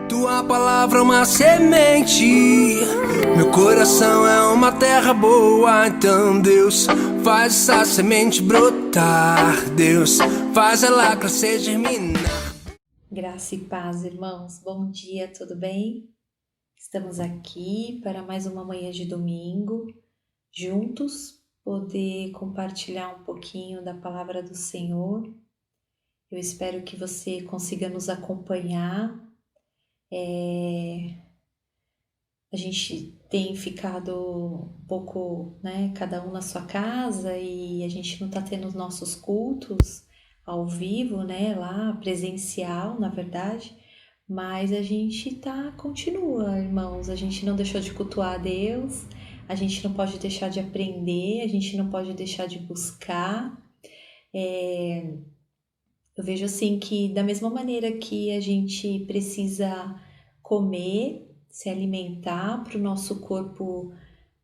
Tua palavra é uma semente, meu coração é uma terra boa. Então Deus, faz essa semente brotar. Deus, faz ela crescer, germinar. Graça e paz, irmãos. Bom dia, tudo bem? Estamos aqui para mais uma manhã de domingo, juntos, poder compartilhar um pouquinho da palavra do Senhor. Eu espero que você consiga nos acompanhar. A gente tem ficado um pouco, cada um na sua casa e a gente não está tendo os nossos cultos ao vivo, lá presencial, na verdade, mas a gente continua, irmãos, a gente não deixou de cultuar a Deus, a gente não pode deixar de aprender, a gente não pode deixar de buscar. Eu vejo assim que da mesma maneira que a gente precisa comer, se alimentar para o nosso corpo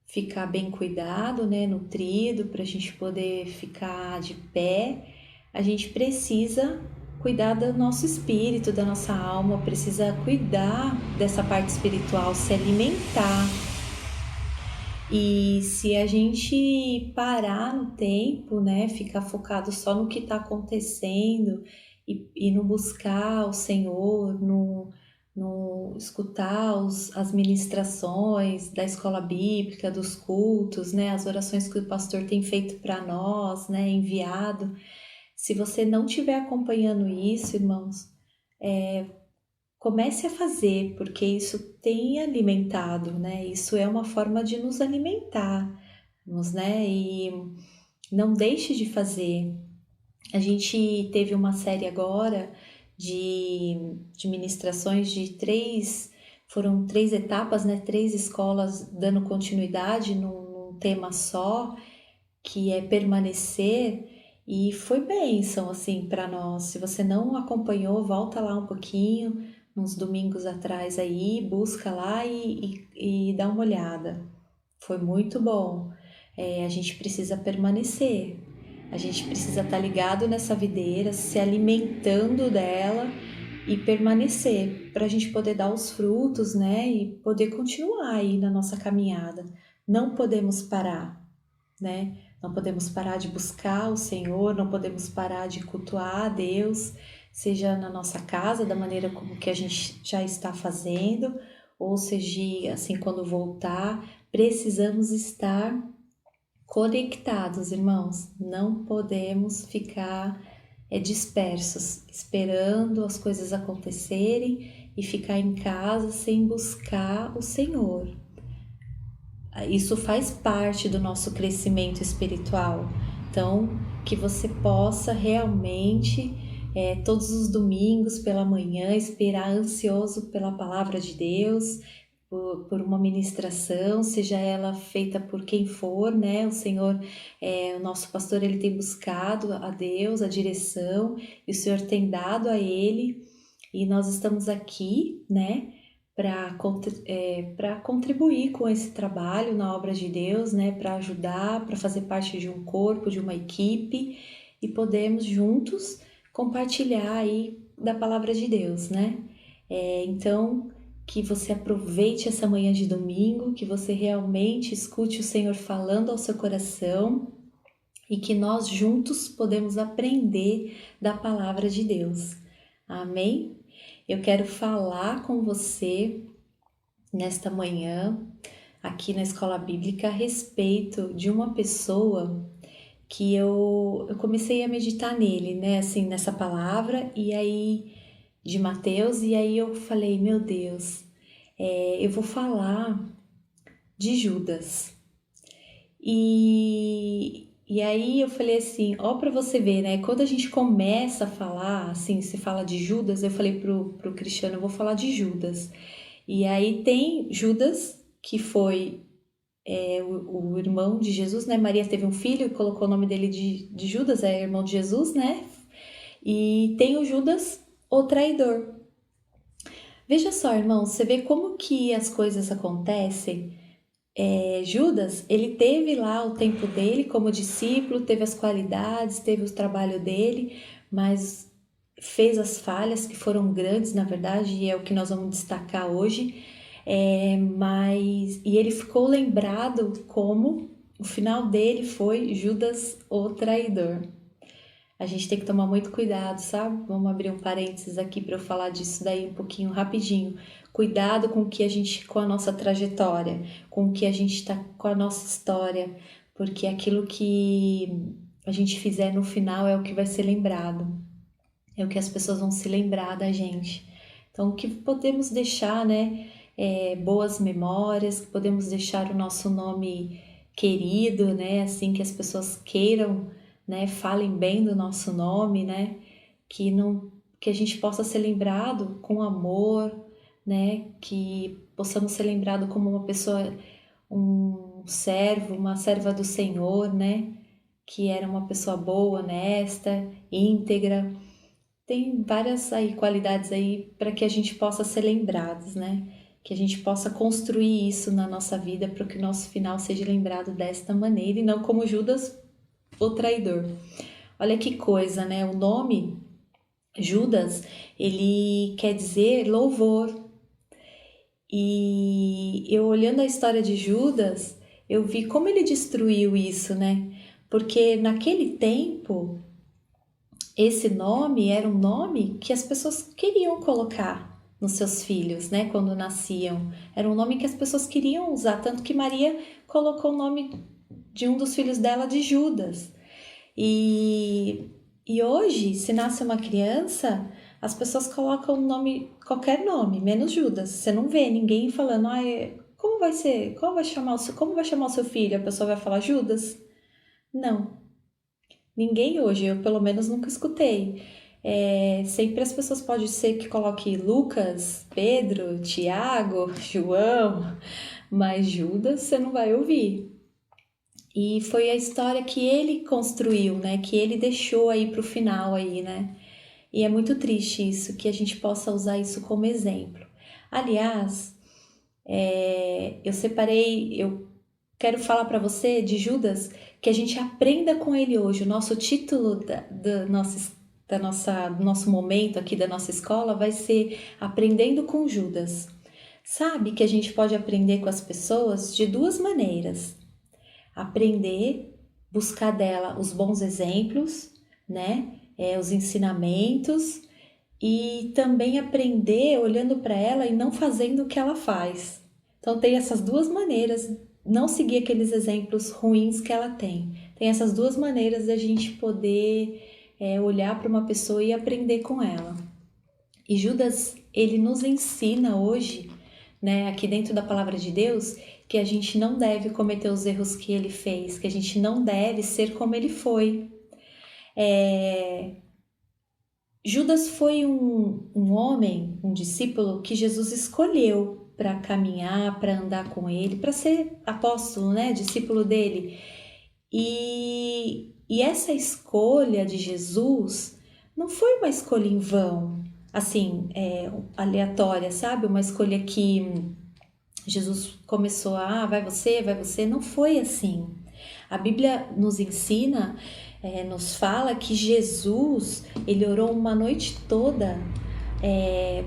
ficar bem cuidado, nutrido, para a gente poder ficar de pé, a gente precisa cuidar do nosso espírito, da nossa alma, precisa cuidar dessa parte espiritual, se alimentar. E se a gente parar no tempo, ficar focado só no que está acontecendo e não buscar o Senhor, no escutar as ministrações da escola bíblica, dos cultos, as orações que o pastor tem feito para nós, enviado. Se você não estiver acompanhando isso, irmãos, comece a fazer, porque isso tem alimentado, Isso é uma forma de nos alimentarmos, E não deixe de fazer. A gente teve uma série agora de ministrações de foram 3 etapas, 3 escolas dando continuidade num tema só, que é permanecer, e foi bênção, assim, para nós. Se você não acompanhou, volta lá um pouquinho, uns domingos atrás aí, busca lá e dá uma olhada. Foi muito bom. A gente precisa permanecer. A gente precisa estar ligado nessa videira, se alimentando dela e permanecer, para a gente poder dar os frutos, e poder continuar aí na nossa caminhada. Não podemos parar, Não podemos parar de buscar o Senhor, não podemos parar de cultuar a Deus, seja na nossa casa, da maneira como que a gente já está fazendo, ou seja, assim, quando voltar, precisamos estar conectados, irmãos. Não podemos ficar dispersos, esperando as coisas acontecerem e ficar em casa sem buscar o Senhor. Isso faz parte do nosso crescimento espiritual. Então, que você possa realmente, todos os domingos pela manhã, esperar ansioso pela palavra de Deus, por uma ministração, seja ela feita por quem for, O Senhor, o nosso pastor, ele tem buscado a Deus, a direção, e o Senhor tem dado a ele, e nós estamos aqui, para contribuir com esse trabalho na obra de Deus, para ajudar, para fazer parte de um corpo, de uma equipe, e podemos juntos compartilhar aí da palavra de Deus, Então, que você aproveite essa manhã de domingo, que você realmente escute o Senhor falando ao seu coração e que nós juntos podemos aprender da palavra de Deus. Amém? Eu quero falar com você nesta manhã, aqui na Escola Bíblica, a respeito de uma pessoa que eu comecei a meditar nele, assim, nessa palavra, e aí, de Mateus, e aí eu falei, meu Deus, eu vou falar de Judas. E aí eu falei assim, ó, para você ver, quando a gente começa a falar, assim, se fala de Judas, eu falei pro Cristiano, eu vou falar de Judas. E aí tem Judas, que foi o irmão de Jesus, Maria teve um filho e colocou o nome dele de Judas, é irmão de Jesus, E tem o Judas, o traidor. Veja só, irmão, você vê como que as coisas acontecem. Judas, ele teve lá o tempo dele como discípulo, teve as qualidades, teve o trabalho dele, mas fez as falhas, que foram grandes, na verdade, e é o que nós vamos destacar hoje, e ele ficou lembrado como o final dele foi Judas, o traidor. A gente tem que tomar muito cuidado, sabe? Vamos abrir um parênteses aqui para eu falar disso daí um pouquinho rapidinho. Cuidado com o que a gente, com a nossa trajetória, com o que a gente está, com a nossa história, porque aquilo que a gente fizer no final é o que vai ser lembrado, é o que as pessoas vão se lembrar da gente. Então, o que podemos deixar, né? Boas memórias, que podemos deixar o nosso nome querido, né? Assim, que as pessoas queiram, né? Falem bem do nosso nome, né? Que a gente possa ser lembrado com amor, né? Que possamos ser lembrado como uma pessoa, um servo, uma serva do Senhor, né? Que era uma pessoa boa, honesta, íntegra. Tem várias aí qualidades aí para que a gente possa ser lembrados, né? Que a gente possa construir isso na nossa vida para que o nosso final seja lembrado desta maneira e não como Judas, o traidor. Olha que coisa, né? O nome Judas, ele quer dizer louvor. E eu olhando a história de Judas, eu vi como ele destruiu isso, né? Porque naquele tempo, esse nome era um nome que as pessoas queriam colocar nos seus filhos, né? Quando nasciam. Era um nome que as pessoas queriam usar, tanto que Maria colocou o nome de um dos filhos dela de Judas. E hoje, se nasce uma criança, as pessoas colocam qualquer nome, menos Judas. Você não vê ninguém falando, como vai ser? Como vai chamar o seu filho? A pessoa vai falar Judas? Não. Ninguém hoje, eu pelo menos nunca escutei. Sempre as pessoas podem ser que coloque Lucas, Pedro, Tiago, João, mas Judas você não vai ouvir. E foi a história que ele construiu, né? Que ele deixou aí para o final aí, né? E é muito triste isso, que a gente possa usar isso como exemplo. Aliás, eu quero falar para você de Judas, que a gente aprenda com ele hoje. O nosso título do nosso momento aqui da nossa escola vai ser Aprendendo com Judas. Sabe que a gente pode aprender com as pessoas de duas maneiras. Aprender, buscar dela os bons exemplos, né? Os ensinamentos, e também aprender olhando para ela e não fazendo o que ela faz. Então tem essas duas maneiras, não seguir aqueles exemplos ruins que ela tem. Tem essas duas maneiras da gente poder olhar para uma pessoa e aprender com ela. E Judas, ele nos ensina hoje, né, aqui dentro da palavra de Deus, que a gente não deve cometer os erros que ele fez, que a gente não deve ser como ele foi. Judas foi um homem, um discípulo que Jesus escolheu para caminhar, para andar com ele, para ser apóstolo, né, discípulo dele. E essa escolha de Jesus não foi uma escolha em vão, assim, aleatória, sabe? Uma escolha que Jesus começou vai você, não foi assim. A Bíblia nos ensina, nos fala que Jesus, ele orou uma noite toda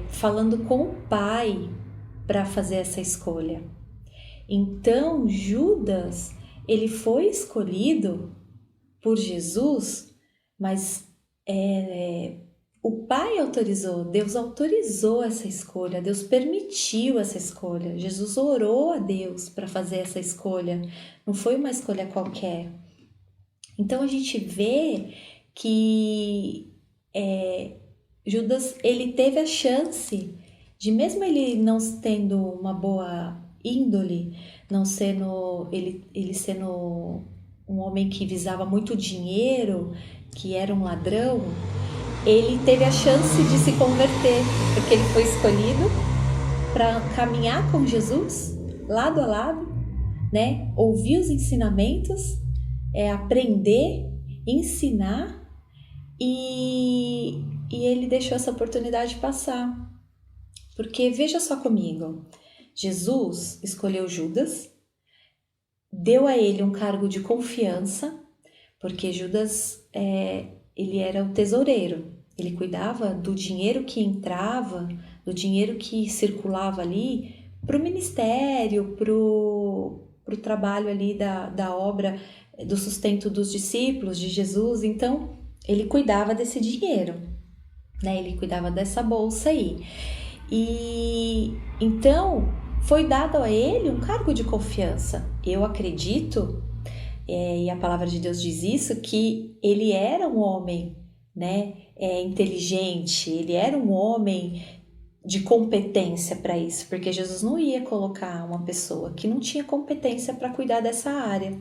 falando com o Pai para fazer essa escolha. Então, Judas, ele foi escolhido por Jesus, mas o Pai autorizou, Deus autorizou essa escolha, Deus permitiu essa escolha. Jesus orou a Deus para fazer essa escolha, não foi uma escolha qualquer. Então a gente vê que Judas, ele teve a chance de, mesmo ele não tendo uma boa índole, não sendo ele sendo um homem que visava muito dinheiro, que era um ladrão, ele teve a chance de se converter, porque ele foi escolhido para caminhar com Jesus, lado a lado, né? Ouvir os ensinamentos, aprender, ensinar, e ele deixou essa oportunidade passar. Porque veja só comigo, Jesus escolheu Judas, deu a ele um cargo de confiança, porque Judas ele era o tesoureiro. Ele cuidava do dinheiro que entrava, do dinheiro que circulava ali para o ministério, para o trabalho ali da obra, do sustento dos discípulos de Jesus. Então, ele cuidava desse dinheiro, né? Ele cuidava dessa bolsa aí. E então foi dado a ele um cargo de confiança. Eu acredito, e a palavra de Deus diz isso, que ele era um homem, né, inteligente, ele era um homem de competência para isso, porque Jesus não ia colocar uma pessoa que não tinha competência para cuidar dessa área.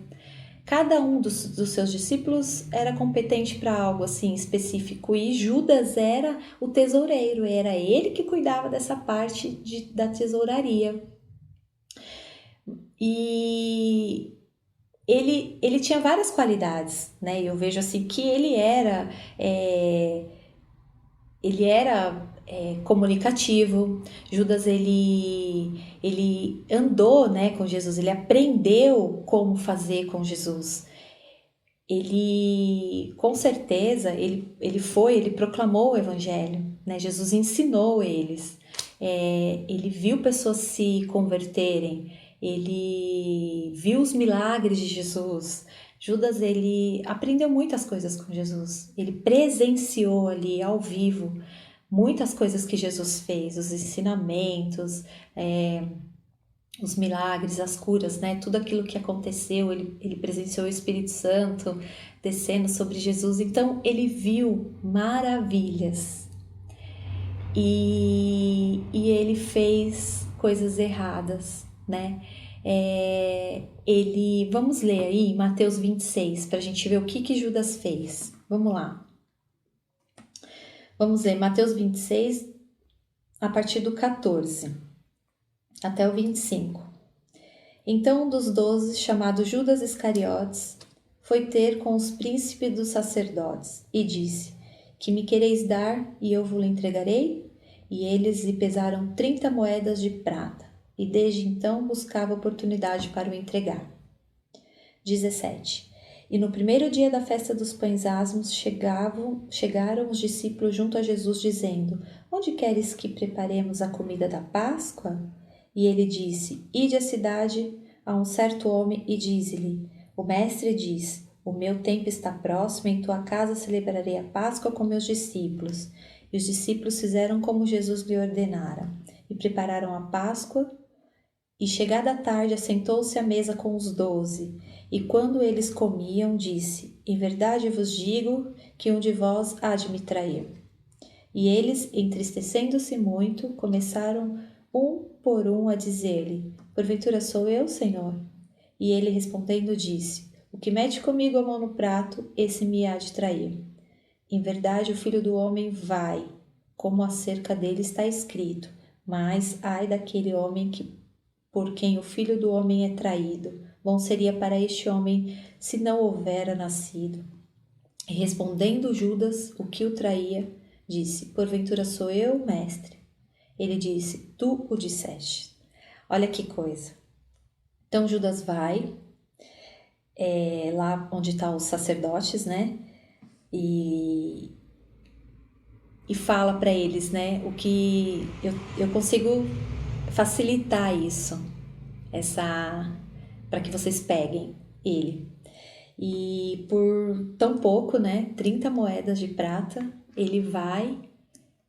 Cada um dos seus discípulos era competente para algo assim específico, e Judas era o tesoureiro, era ele que cuidava dessa parte da tesouraria. E ele tinha várias qualidades, né? Eu vejo assim que ele era comunicativo. Judas ele andou, né, com Jesus, ele aprendeu como fazer com Jesus. Ele, com certeza, ele proclamou o evangelho, né? Jesus ensinou eles. Ele viu pessoas se converterem, ele viu os milagres de Jesus. Judas, ele aprendeu muitas coisas com Jesus, ele presenciou ali ao vivo muitas coisas que Jesus fez, os ensinamentos, os milagres, as curas, né? Tudo aquilo que aconteceu, ele presenciou o Espírito Santo descendo sobre Jesus. Então, ele viu maravilhas e ele fez coisas erradas, né? Vamos ler aí Mateus 26 para a gente ver o que Judas fez. Vamos lá. Vamos ler Mateus 26 a partir do 14 até o 25. Então um dos 12, chamado Judas Iscariotes, foi ter com os príncipes dos sacerdotes e disse: Que me quereis dar e eu vos entregarei? E eles lhe pesaram 30 moedas de prata, e desde então buscava oportunidade para o entregar. 17. E no primeiro dia da festa dos pães asmos chegaram os discípulos junto a Jesus, dizendo: Onde queres que preparemos a comida da Páscoa? E ele disse: Ide à cidade a um certo homem e dize-lhe: O mestre diz: O meu tempo está próximo, em tua casa celebrarei a Páscoa com meus discípulos. E os discípulos fizeram como Jesus lhe ordenara, e prepararam a Páscoa. E chegada a tarde, assentou-se à mesa com os 12. E quando eles comiam, disse: Em verdade vos digo que um de vós há de me trair. E eles, entristecendo-se muito, começaram um por um a dizer-lhe: Porventura sou eu, Senhor? E ele respondendo disse: O que mete comigo a mão no prato, esse me há de trair. Em verdade o Filho do Homem vai, como acerca dele está escrito, mas ai daquele homem por quem o Filho do Homem é traído. Bom seria para este homem se não houvera nascido. E respondendo Judas, o que o traía, disse: Porventura sou eu, mestre? Ele disse: Tu o disseste. Olha que coisa. Então Judas vai, lá onde estão os sacerdotes, né? E fala para eles, né? O que eu consigo facilitar isso, para que vocês peguem ele. E por tão pouco, né? 30 moedas de prata, ele vai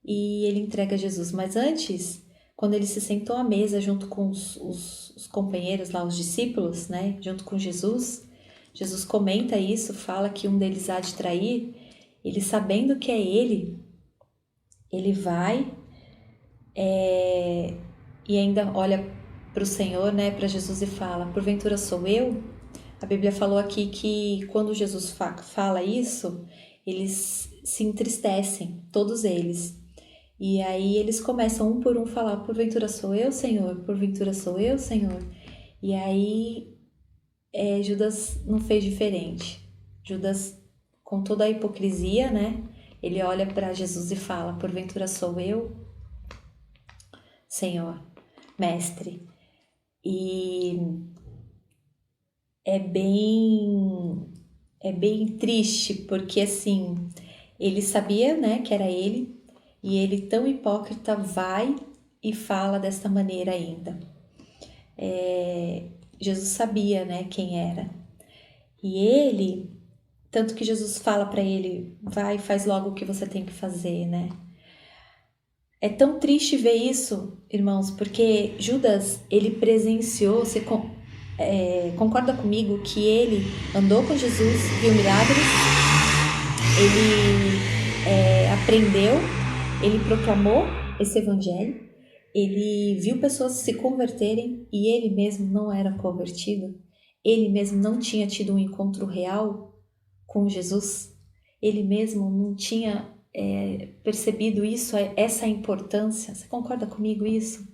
e ele entrega Jesus. Mas antes, quando ele se sentou à mesa junto com os companheiros lá, os discípulos, né? Junto com Jesus, Jesus comenta isso, fala que um deles há de trair. Ele, sabendo que é ele vai e ainda olha para o Senhor, né? Para Jesus e fala: Porventura sou eu? A Bíblia falou aqui que quando Jesus fala isso, eles se entristecem, todos eles. E aí eles começam um por um a falar: Porventura sou eu, Senhor? Porventura sou eu, Senhor? E aí Judas não fez diferente. Judas, com toda a hipocrisia, né? Ele olha para Jesus e fala: Porventura sou eu, Senhor, mestre? E é bem triste, porque assim, Ele sabia, né, que era ele, e ele, tão hipócrita, vai e fala desta maneira ainda. Jesus sabia, né, quem era. E ele, tanto que Jesus fala para ele, vai, faz logo o que você tem que fazer, né? É tão triste ver isso, irmãos, porque Judas, ele presenciou, você concorda comigo que ele andou com Jesus, viu milagres, ele aprendeu, ele proclamou esse evangelho, ele viu pessoas se converterem e ele mesmo não era convertido, ele mesmo não tinha tido um encontro real com Jesus, ele mesmo não tinha percebido isso, essa importância. Você concorda comigo isso?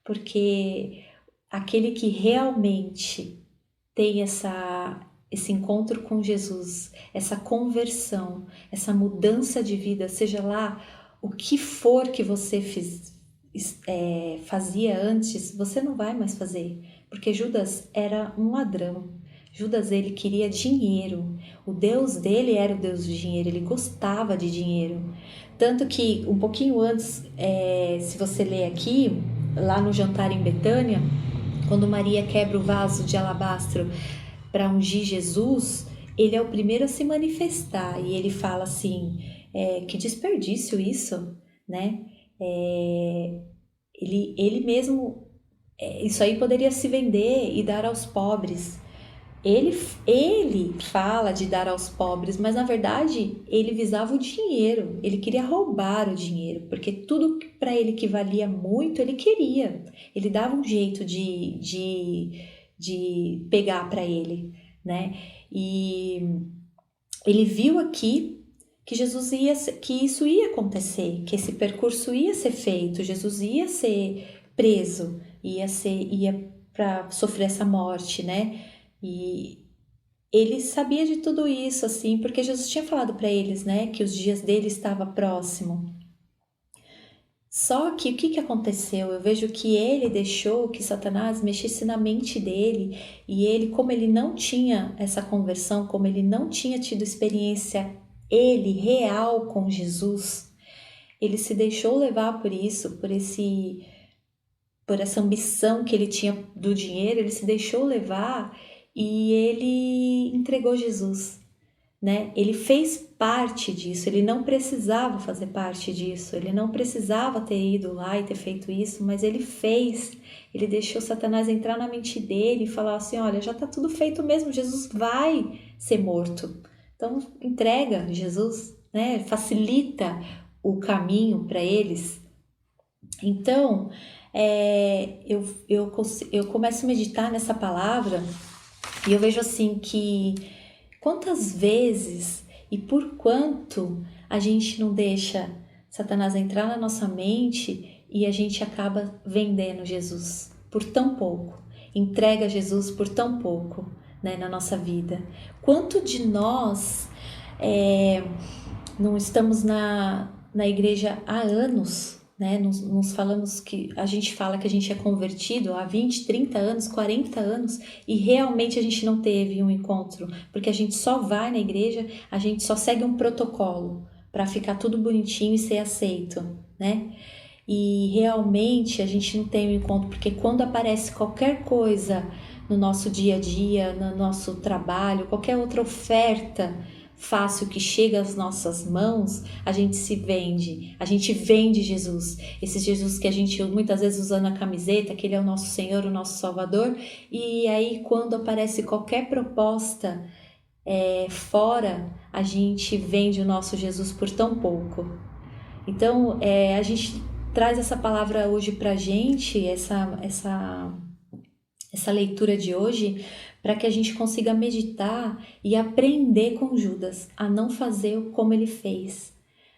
Porque aquele que realmente tem esse encontro com Jesus, essa conversão, essa mudança de vida, seja lá o que for que você fazia antes, você não vai mais fazer, porque Judas era um ladrão. Judas, ele queria dinheiro, o Deus dele era o Deus do dinheiro, ele gostava de dinheiro. Tanto que um pouquinho antes, se você ler aqui, lá no jantar em Betânia, quando Maria quebra o vaso de alabastro para ungir Jesus, ele é o primeiro a se manifestar e ele fala assim, que desperdício isso, né? Ele mesmo, isso aí poderia se vender e dar aos pobres. Ele fala de dar aos pobres, mas na verdade ele visava o dinheiro, ele queria roubar o dinheiro, porque tudo para ele que valia muito ele queria, ele dava um jeito de pegar para ele, né? E ele viu aqui que que isso ia acontecer, que esse percurso ia ser feito, Jesus ia ser preso, ia para sofrer essa morte, né? E ele sabia de tudo isso, assim, porque Jesus tinha falado para eles, né, que os dias dele estavam próximos. Só que o que aconteceu? Eu vejo que ele deixou que Satanás mexesse na mente dele e ele, como ele não tinha essa conversão, como ele não tinha tido experiência real com Jesus, ele se deixou levar por isso, por essa ambição que ele tinha do dinheiro, ele se deixou levar e ele entregou Jesus, né? Ele fez parte disso, ele não precisava fazer parte disso, ele não precisava ter ido lá e ter feito isso, mas ele fez, ele deixou Satanás entrar na mente dele e falar assim, olha, já tá tudo feito mesmo, Jesus vai ser morto, então entrega Jesus, né? Facilita o caminho para eles. Então, eu começo a meditar nessa palavra e eu vejo assim que quantas vezes e por quanto a gente não deixa Satanás entrar na nossa mente e a gente acaba vendendo Jesus por tão pouco, entrega Jesus por tão pouco, né, na nossa vida. Quanto de nós não estamos na igreja há anos, né? Nos falamos que a gente fala que a gente é convertido há 20, 30 anos, 40 anos e realmente a gente não teve um encontro, porque a gente só vai na igreja, a gente só segue um protocolo para ficar tudo bonitinho e ser aceito, né? E realmente a gente não tem um encontro, porque quando aparece qualquer coisa no nosso dia a dia, no nosso trabalho, qualquer outra oferta fácil que chega às nossas mãos, a gente vende Jesus, esse Jesus que a gente muitas vezes usa na camiseta, que ele é o nosso Senhor, o nosso Salvador, e aí quando aparece qualquer proposta fora, a gente vende o nosso Jesus por tão pouco. Então a gente traz essa palavra hoje pra gente, essa leitura de hoje, para que a gente consiga meditar e aprender com Judas a não fazer como ele fez.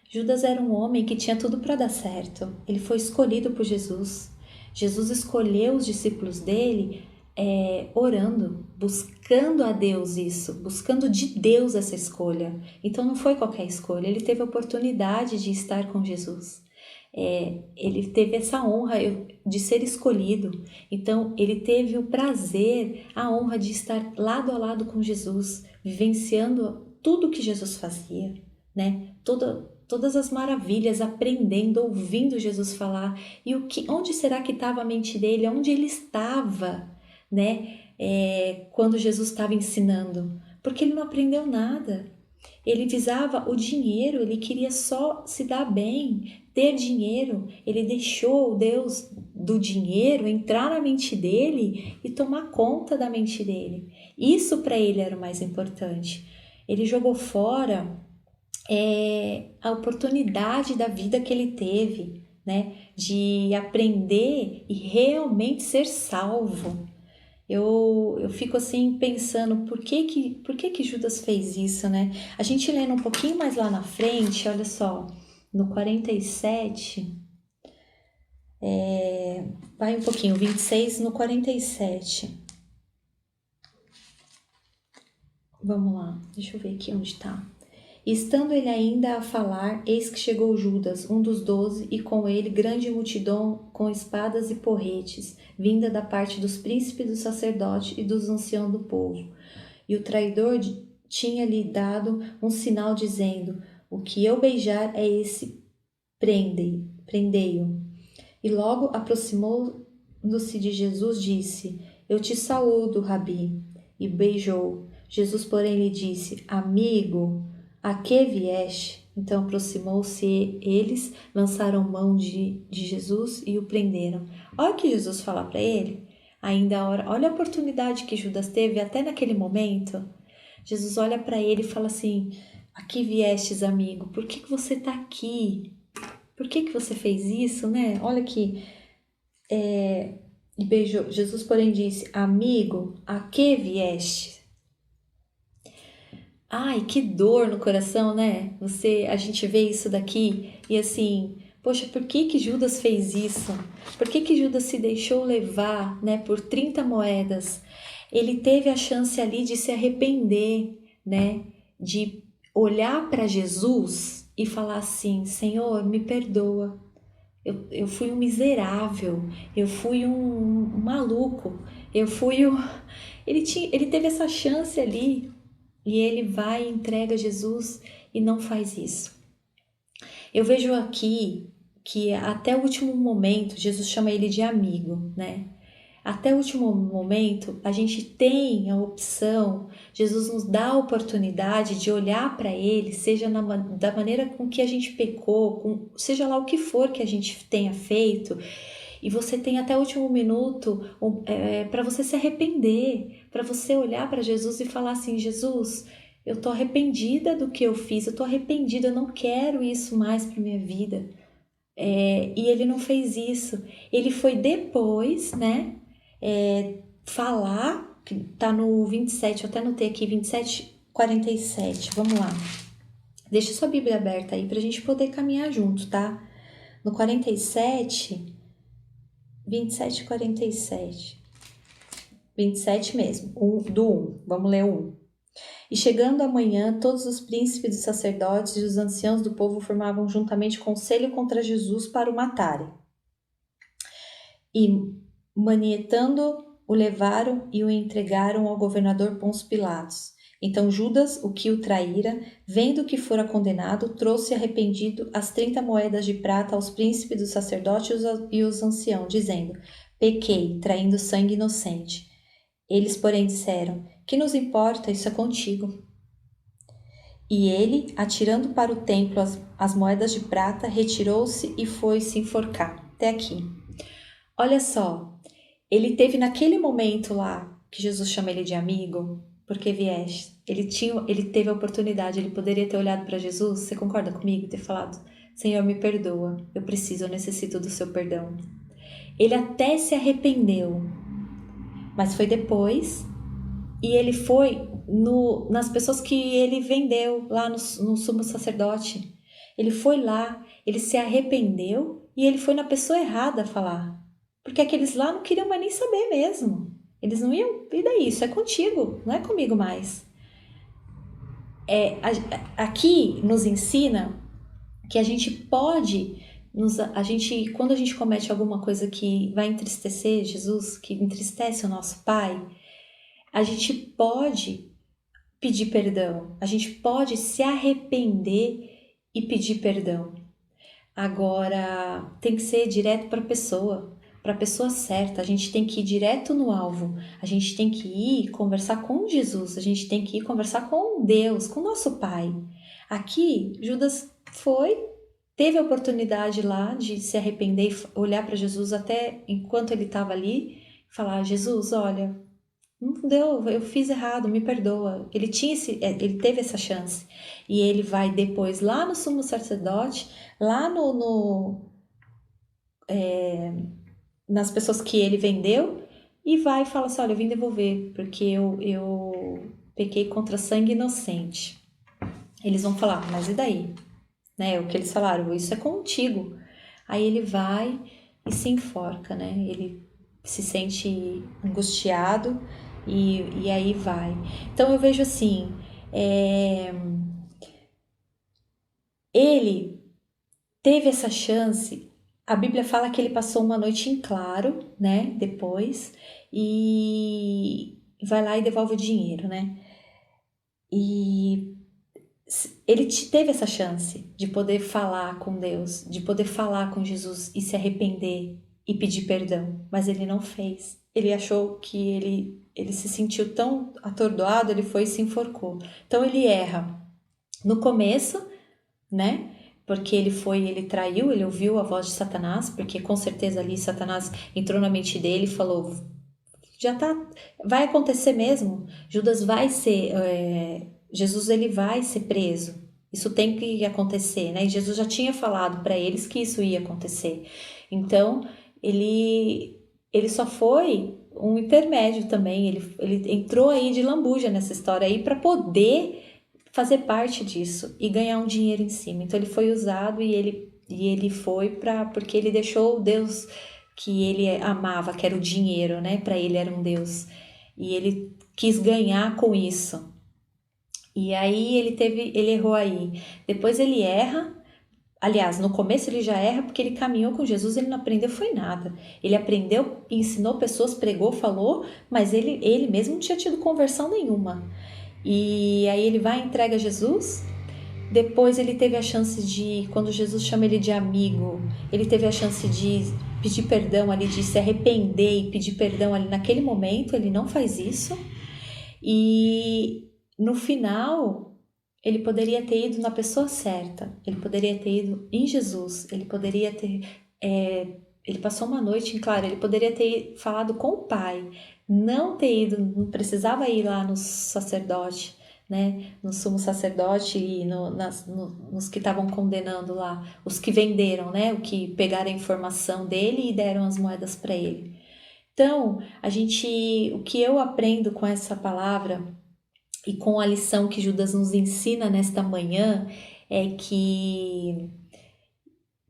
Judas era um homem que tinha tudo para dar certo. Ele foi escolhido por Jesus. Jesus escolheu os discípulos dele orando, buscando a Deus isso, buscando de Deus essa escolha. Então não foi qualquer escolha, ele teve a oportunidade de estar com Jesus. Ele teve essa honra de ser escolhido, então ele teve o prazer, a honra de estar lado a lado com Jesus, vivenciando tudo que Jesus fazia, né? Todas as maravilhas, aprendendo, ouvindo Jesus falar. E onde será que estava a mente dele? Onde ele estava, né? Quando Jesus estava ensinando? Porque ele não aprendeu nada. Ele visava o dinheiro, ele queria só se dar bem, ter dinheiro. Ele deixou o Deus do dinheiro entrar na mente dele e tomar conta da mente dele. Isso para ele era o mais importante. Ele jogou fora a oportunidade da vida que ele teve, né? De aprender e realmente ser salvo. Eu fico assim pensando por que Judas fez isso, né? A gente lendo um pouquinho mais lá na frente, olha só, no 47, vai um pouquinho, 26 no 47. Vamos lá, deixa eu ver aqui onde tá. E estando ele ainda a falar, eis que chegou Judas, um dos 12, e com ele grande multidão com espadas e porretes, vinda da parte dos príncipes do sacerdote e dos anciãos do povo. E o traidor tinha-lhe dado um sinal, dizendo: o que eu beijar é esse, prendei-o. E logo aproximou-se de Jesus, disse: eu te saúdo, Rabi, e beijou. Jesus, porém, lhe disse: amigo, a que vieste? Então aproximou-se eles, lançaram mão de Jesus e o prenderam. Olha o que Jesus fala para ele. Ainda a hora, olha a oportunidade que Judas teve até naquele momento. Jesus olha para ele e fala assim: a que viestes, amigo? Por que você está aqui? Por que você fez isso, né? Olha aqui. E beijou. Jesus, porém, disse: amigo, a que vieste? Ai, que dor no coração, né? A gente vê isso daqui e assim, poxa, por que Judas fez isso? Por que Judas se deixou levar, né, por 30 moedas? Ele teve a chance ali de se arrepender, né? De olhar para Jesus e falar assim: Senhor, me perdoa. Eu fui um miserável, eu fui um maluco, eu fui um... Ele teve essa chance ali. E ele vai e entrega Jesus e não faz isso. Eu vejo aqui que até o último momento, Jesus chama ele de amigo, né? Até o último momento, a gente tem a opção, Jesus nos dá a oportunidade de olhar para ele, seja da maneira com que a gente pecou, seja lá o que for que a gente tenha feito, e você tem até o último minuto para você se arrepender, para você olhar para Jesus e falar assim: Jesus, eu estou arrependida do que eu fiz, eu estou arrependida, eu não quero isso mais para minha vida. E ele não fez isso. Ele foi depois, né, falar, que está no 27, eu até anotei aqui, 27, 47, vamos lá. Deixa sua Bíblia aberta aí para a gente poder caminhar junto, tá? No 47... 27 e 47. 27 mesmo, do 1. Vamos ler o 1. E chegando amanhã, todos os príncipes dos sacerdotes e os anciãos do povo formavam juntamente conselho contra Jesus para o matarem. E, manietando, o levaram e o entregaram ao governador Pôncio Pilatos. Então Judas, o que o traíra, vendo que fora condenado, trouxe arrependido as 30 moedas de prata aos príncipes dos sacerdotes e os anciãos, dizendo: pequei, traindo sangue inocente. Eles, porém, disseram: que nos importa, isso é contigo. E ele, atirando para o templo as moedas de prata, retirou-se e foi se enforcar. Até aqui. Olha só, ele teve naquele momento lá, que Jesus chama ele de amigo, porque vieste. Ele teve a oportunidade, ele poderia ter olhado para Jesus, você concorda comigo? Ter falado: Senhor, me perdoa, eu necessito do seu perdão. Ele até se arrependeu, mas foi depois, e ele foi nas pessoas que ele vendeu lá no sumo sacerdote. Ele foi lá, ele se arrependeu e ele foi na pessoa errada falar, porque aqueles lá não queriam mais nem saber mesmo. Eles não iam, e daí? Isso é contigo, não é comigo mais. Aqui nos ensina que a gente pode, quando a gente comete alguma coisa que vai entristecer Jesus, que entristece o nosso Pai, a gente pode pedir perdão, a gente pode se arrepender e pedir perdão. Agora, tem que ser direto para a pessoa certa, a gente tem que ir direto no alvo, a gente tem que ir conversar com Jesus, a gente tem que ir conversar com Deus, com nosso Pai. Aqui, Judas teve a oportunidade lá de se arrepender e olhar para Jesus até enquanto ele estava ali, falar: Jesus, olha, não deu, eu fiz errado, me perdoa. Ele teve essa chance. E ele vai depois lá no sumo sacerdote, lá nas pessoas que ele vendeu, e vai e fala assim: olha, eu vim devolver, porque eu pequei contra sangue inocente. Eles vão falar: mas e daí? Né? O que eles falaram, isso é contigo. Aí ele vai e se enforca, né? Ele se sente angustiado e aí vai. Então eu vejo assim, ele teve essa chance. A Bíblia fala que ele passou uma noite em claro, né? Depois, e vai lá e devolve o dinheiro, né? E ele teve essa chance de poder falar com Deus, de poder falar com Jesus e se arrepender e pedir perdão, mas ele não fez. Ele achou que ele se sentiu tão atordoado, ele foi e se enforcou. Então ele erra no começo, né? Porque ele traiu, ele ouviu a voz de Satanás, porque com certeza ali Satanás entrou na mente dele e falou: vai acontecer mesmo, Judas vai ser... Jesus ele vai ser preso, isso tem que acontecer, né? E Jesus já tinha falado para eles que isso ia acontecer. Então ele só foi um intermédio também, ele entrou aí de lambuja nessa história aí para poder fazer parte disso e ganhar um dinheiro em cima. Então ele foi usado e ele foi porque ele deixou o Deus que ele amava, que era o dinheiro, né? Para ele era um Deus, e ele quis ganhar com isso. E aí ele errou aí. Depois ele erra. Aliás, no começo ele já erra porque ele caminhou com Jesus, ele não aprendeu foi nada. Ele aprendeu, ensinou pessoas, pregou, falou, mas ele mesmo não tinha tido conversão nenhuma. E aí ele vai e entrega Jesus. Depois ele teve a chance de, quando Jesus chama ele de amigo, ele teve a chance de pedir perdão ali, de se arrepender e pedir perdão ali naquele momento. Ele não faz isso. E no final, ele poderia ter ido na pessoa certa, ele poderia ter ido em Jesus, ele poderia ter... ele passou uma noite em claro, ele poderia ter falado com o Pai, não ter ido, não precisava ir lá no sacerdote, né? No sumo sacerdote e nos que estavam condenando lá, os que venderam, né? O que pegaram a informação dele e deram as moedas para ele. Então, o que eu aprendo com essa palavra e com a lição que Judas nos ensina nesta manhã é que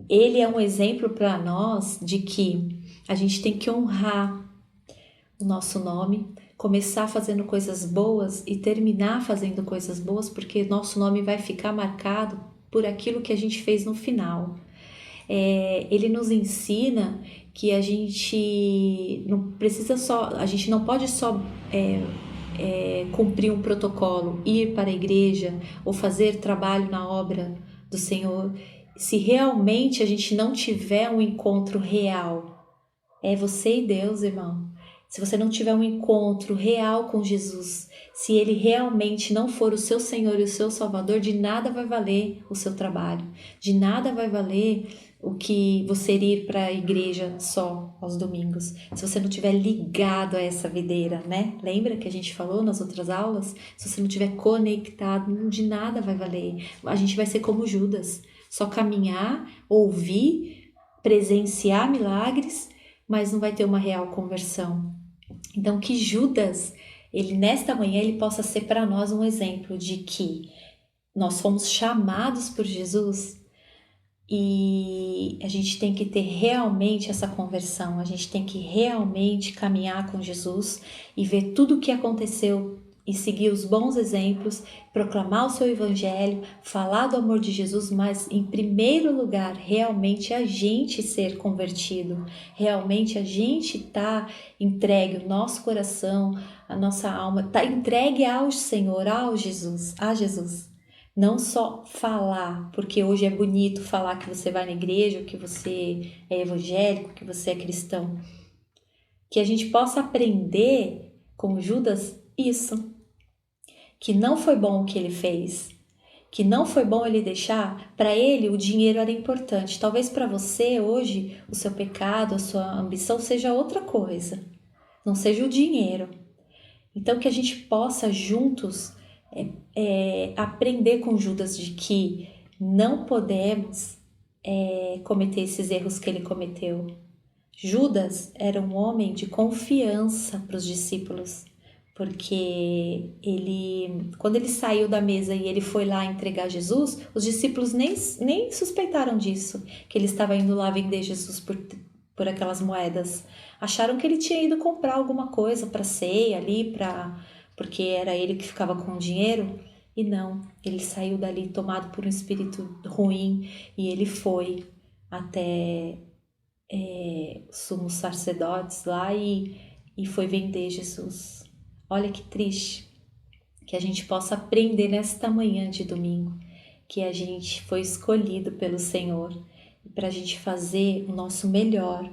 ele é um exemplo para nós de que a gente tem que honrar o nosso nome, começar fazendo coisas boas e terminar fazendo coisas boas, porque nosso nome vai ficar marcado por aquilo que a gente fez no final. Ele nos ensina que a gente não pode só cumprir um protocolo, ir para a igreja ou fazer trabalho na obra do Senhor, se realmente a gente não tiver um encontro real. É você e Deus, irmão. Se você não tiver um encontro real com Jesus, se Ele realmente não for o seu Senhor e o seu Salvador, de nada vai valer o seu trabalho, de nada vai valer o que você ir para a igreja só aos domingos, se você não estiver ligado a essa videira, né? Lembra que a gente falou nas outras aulas? Se você não estiver conectado, de nada vai valer. A gente vai ser como Judas, só caminhar, ouvir, presenciar milagres, mas não vai ter uma real conversão. Então que Judas, nesta manhã, ele possa ser para nós um exemplo de que nós fomos chamados por Jesus e a gente tem que ter realmente essa conversão, a gente tem que realmente caminhar com Jesus e ver tudo o que aconteceu e seguir os bons exemplos, proclamar o seu evangelho, falar do amor de Jesus, mas em primeiro lugar, realmente a gente ser convertido, realmente a gente tá entregue, o nosso coração, a nossa alma, tá entregue ao Senhor, ao Jesus, a Jesus. Não só falar, porque hoje é bonito falar que você vai na igreja, que você é evangélico, que você é cristão. Que a gente possa aprender com Judas isso, que não foi bom o que ele fez, que não foi bom ele deixar. Para ele o dinheiro era importante. Talvez para você hoje o seu pecado, a sua ambição seja outra coisa, não seja o dinheiro. Então que a gente possa juntos aprender com Judas de que não podemos cometer esses erros que ele cometeu. Judas era um homem de confiança para os discípulos, porque quando ele saiu da mesa e ele foi lá entregar Jesus, os discípulos nem suspeitaram disso, que ele estava indo lá vender Jesus por aquelas moedas. Acharam que ele tinha ido comprar alguma coisa para ceia ali, porque era ele que ficava com o dinheiro. E não, ele saiu dali tomado por um espírito ruim e ele foi até sumos sacerdotes lá e foi vender Jesus. Olha que triste, que a gente possa aprender nesta manhã de domingo, que a gente foi escolhido pelo Senhor para a gente fazer o nosso melhor.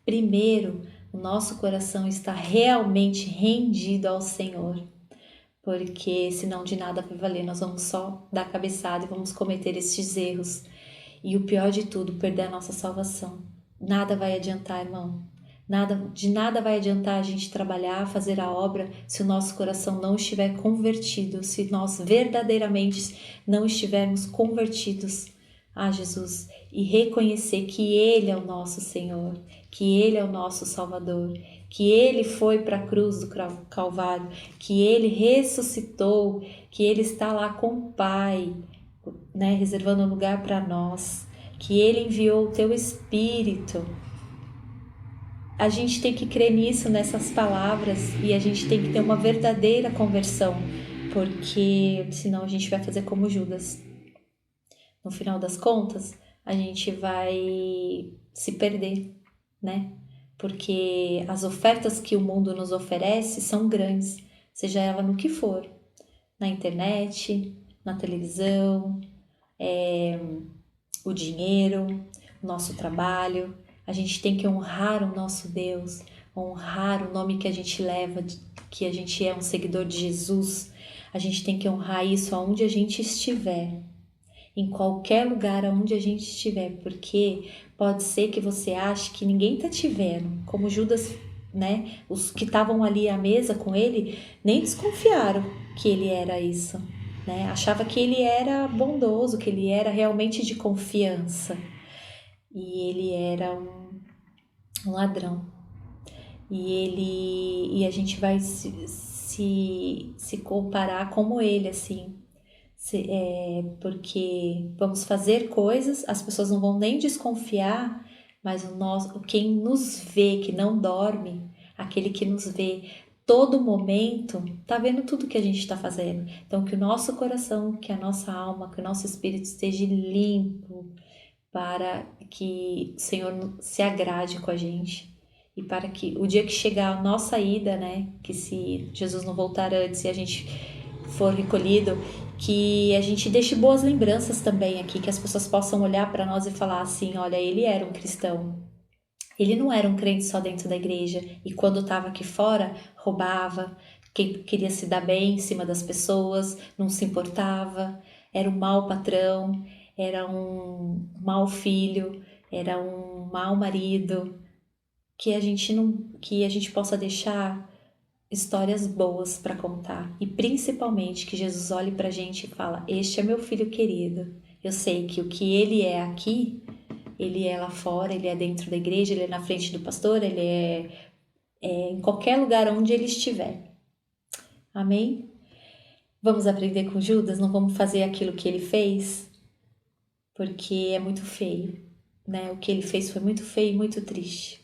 Primeiro, o nosso coração está realmente rendido ao Senhor, porque senão de nada vai valer, nós vamos só dar cabeçada e vamos cometer estes erros. E o pior de tudo, perder a nossa salvação. Nada vai adiantar, irmão. De nada vai adiantar a gente trabalhar, fazer a obra, se o nosso coração não estiver convertido, se nós verdadeiramente não estivermos convertidos a Jesus e reconhecer que Ele é o nosso Senhor, que Ele é o nosso Salvador, que Ele foi para a cruz do Calvário, que Ele ressuscitou, que Ele está lá com o Pai, né, reservando um lugar para nós, que Ele enviou o Teu Espírito. A gente tem que crer nisso, nessas palavras, e a gente tem que ter uma verdadeira conversão, porque senão a gente vai fazer como Judas. No final das contas, a gente vai se perder, né? Porque as ofertas que o mundo nos oferece são grandes, seja ela no que for, na internet, na televisão, o dinheiro, o nosso trabalho. A gente tem que honrar o nosso Deus, honrar o nome que a gente leva, que a gente é um seguidor de Jesus. A gente tem que honrar isso aonde a gente estiver, em qualquer lugar aonde a gente estiver, porque pode ser que você ache que ninguém está te vendo, como Judas, né? Os que estavam ali à mesa com ele nem desconfiaram que ele era isso, né? Achava que ele era bondoso, que ele era realmente de confiança. E ele era um ladrão. E a gente vai se comparar como ele, assim. Porque vamos fazer coisas, as pessoas não vão nem desconfiar, mas quem nos vê, que não dorme, aquele que nos vê todo momento, tá vendo tudo que a gente está fazendo. Então que o nosso coração, que a nossa alma, que o nosso espírito esteja limpo, para que o Senhor se agrade com a gente e para que o dia que chegar a nossa ida, né, que se Jesus não voltar antes e a gente for recolhido, que a gente deixe boas lembranças também aqui, que as pessoas possam olhar para nós e falar assim, olha, ele era um cristão, ele não era um crente só dentro da igreja e quando estava aqui fora roubava, queria se dar bem em cima das pessoas, não se importava, era um mau patrão, era um mau filho, era um mau marido, que a gente possa deixar histórias boas para contar e principalmente que Jesus olhe para a gente e fala, este é meu filho querido, eu sei que o que ele é aqui, ele é lá fora, ele é dentro da igreja, ele é na frente do pastor, ele é em qualquer lugar onde ele estiver. Amém? Vamos aprender com Judas, não vamos fazer aquilo que ele fez? Porque é muito feio, né? O que ele fez foi muito feio e muito triste.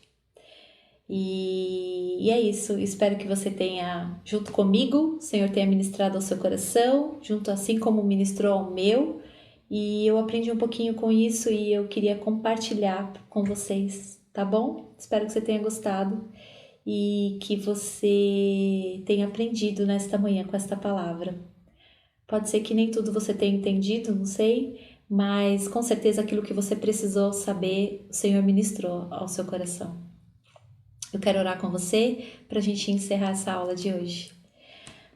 E E é isso, espero que você tenha, junto comigo, o Senhor tenha ministrado ao seu coração, junto assim como ministrou ao meu, e eu aprendi um pouquinho com isso e eu queria compartilhar com vocês, tá bom? Espero que você tenha gostado e que você tenha aprendido nesta manhã com esta palavra. Pode ser que nem tudo você tenha entendido, não sei, mas com certeza aquilo que você precisou saber, o Senhor ministrou ao seu coração. Eu quero orar com você para a gente encerrar essa aula de hoje.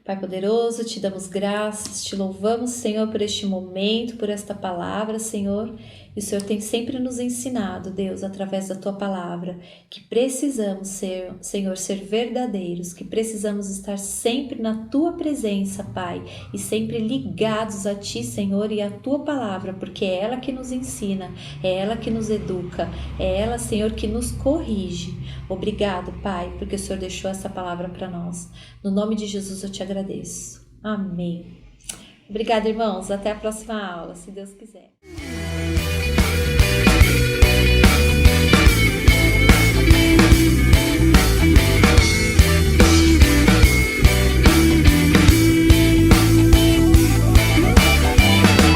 Pai poderoso, te damos graças, te louvamos, Senhor, por este momento, por esta palavra, Senhor. E o Senhor tem sempre nos ensinado, Deus, através da Tua palavra, que precisamos ser, Senhor, ser verdadeiros, que precisamos estar sempre na Tua presença, Pai, e sempre ligados a Ti, Senhor, e à Tua palavra, porque é ela que nos ensina, é ela que nos educa, é ela, Senhor, que nos corrige. Obrigado, Pai, porque o Senhor deixou essa palavra para nós. No nome de Jesus eu te agradeço. Amém. Obrigada, irmãos. Até a próxima aula, se Deus quiser.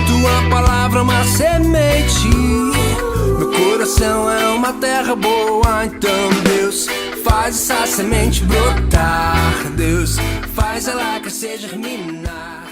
Tua palavra é uma semente, meu coração é uma terra boa. Então Deus, faz essa semente brotar. Deus, faz ela crescer, germinar.